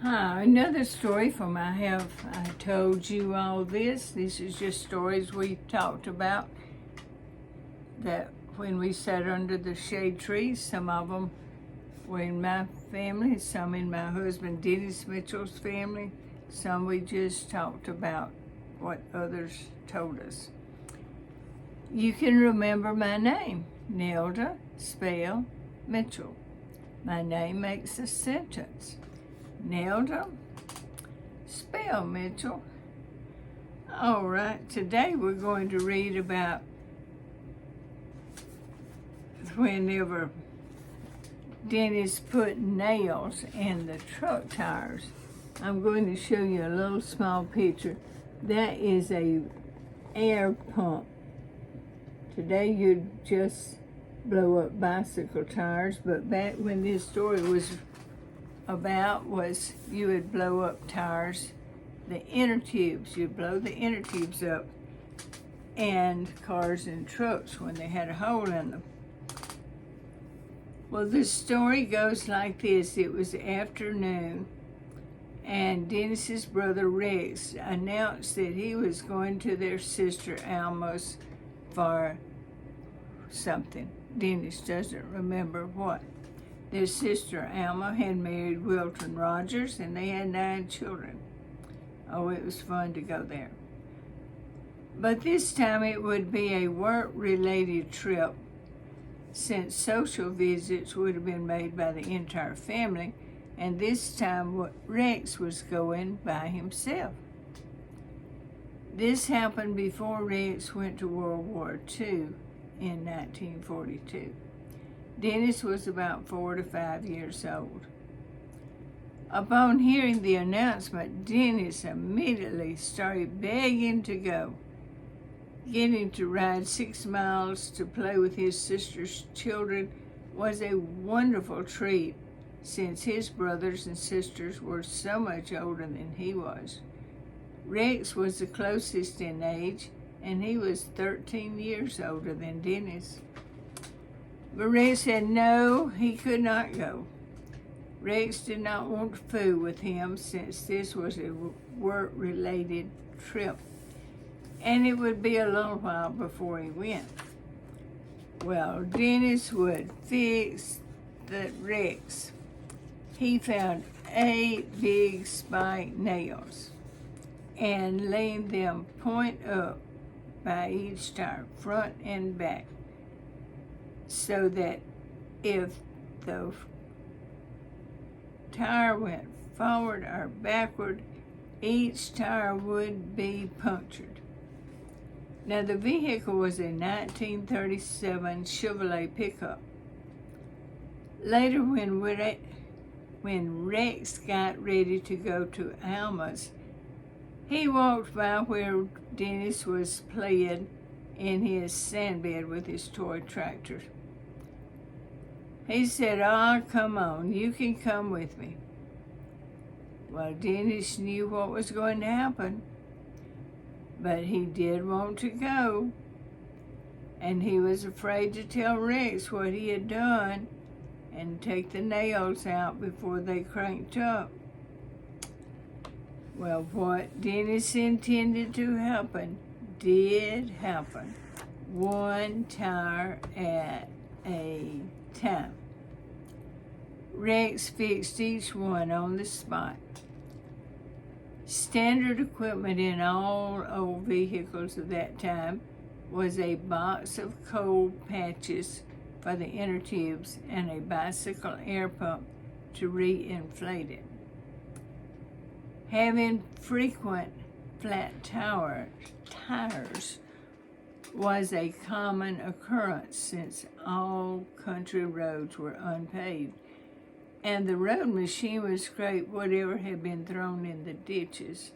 Hi, another story from I told you all this. This is just stories we talked about that when we sat under the shade trees. Some of them were in my family, some in my husband Dennis Mitchell's family. Some we just talked about what others told us. You can remember my name, Nelda Spell Mitchell. My name makes a sentence. Nelda Spell Mitchell. All right, today we're going to read about whenever Dennis put nails in the truck tires. I'm going to show you a little small picture. That is a air pump. Today you'd just blow up bicycle tires, but back when this story was about was you would blow up tires, the inner tubes. You'd blow the inner tubes up, and cars and trucks when they had a hole in them. Well, this story goes like this. It was afternoon, and Dennis's brother Rex announced that he was going to their sister Alma's for something. Dennis doesn't remember what. Their sister Alma had married Wilton Rogers, and they had 9 children. Oh, it was fun to go there. But this time it would be a work-related trip, since social visits would have been made by the entire family, and this time Rex was going by himself. This happened before Rex went to World War II in 1942. Dennis was about 4 to 5 years old. Upon hearing the announcement, Dennis immediately started begging to go. Getting to ride 6 miles to play with his sister's children was a wonderful treat, since his brothers and sisters were so much older than he was. Rex was the closest in age, and he was 13 years older than Dennis. But Rex said no, he could not go. Rex did not want to fool with him, since this was a work-related trip, and it would be a little while before he went. Well, Dennis would fix the Rex. He found 8 big spike nails and laid them point up by each tire, front and back, so that if the tire went forward or backward, each tire would be punctured. Now, the vehicle was a 1937 Chevrolet pickup. Later, when Rex got ready to go to Alma's, he walked by where Dennis was playing in his sandbed with his toy tractor. He said, "Ah, come on, you can come with me." Well, Dennis knew what was going to happen, but he did want to go, and he was afraid to tell Rex what he had done and take the nails out before they cranked up. Well, what Dennis intended to happen did happen, one tire at a time. Rex fixed each one on the spot. Standard equipment in all old vehicles of that time was a box of coal patches for the inner tubes and a bicycle air pump to re-inflate it. Having frequent flat tires was a common occurrence, since all country roads were unpaved, and the road machine would scrape whatever had been thrown in the ditches,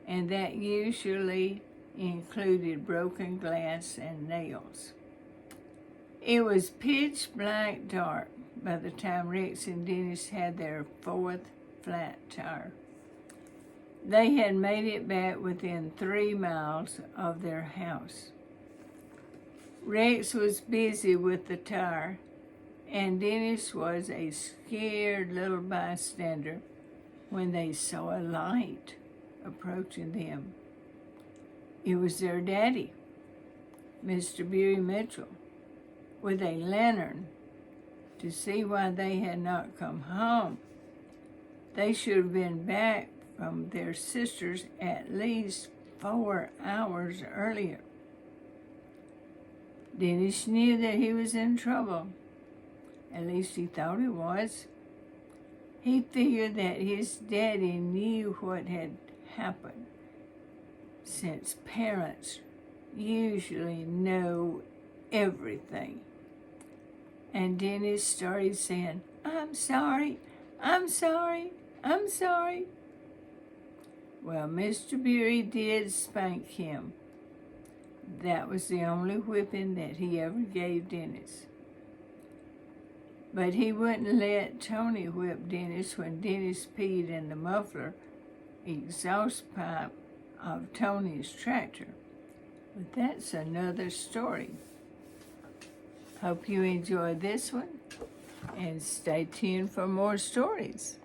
and that usually included broken glass and nails. It was pitch black dark by the time Rex and Dennis had their 4th flat tire. They had made it back within 3 miles of their house. Rex was busy with the tire, and Dennis was a scared little bystander when they saw a light approaching them. It was their daddy, Mr. Beery Mitchell, with a lantern to see why they had not come home. They should have been back from their sisters at least 4 hours earlier. Dennis knew that he was in trouble. At least he thought he was. He figured that his daddy knew what had happened, since parents usually know everything. And Dennis started saying, "I'm sorry, I'm sorry, I'm sorry." Well, Mr. Beery did spank him. That was the only whipping that he ever gave Dennis. But he wouldn't let Tony whip Dennis when Dennis peed in the muffler exhaust pipe of Tony's tractor. But that's another story. Hope you enjoyed this one, and stay tuned for more stories.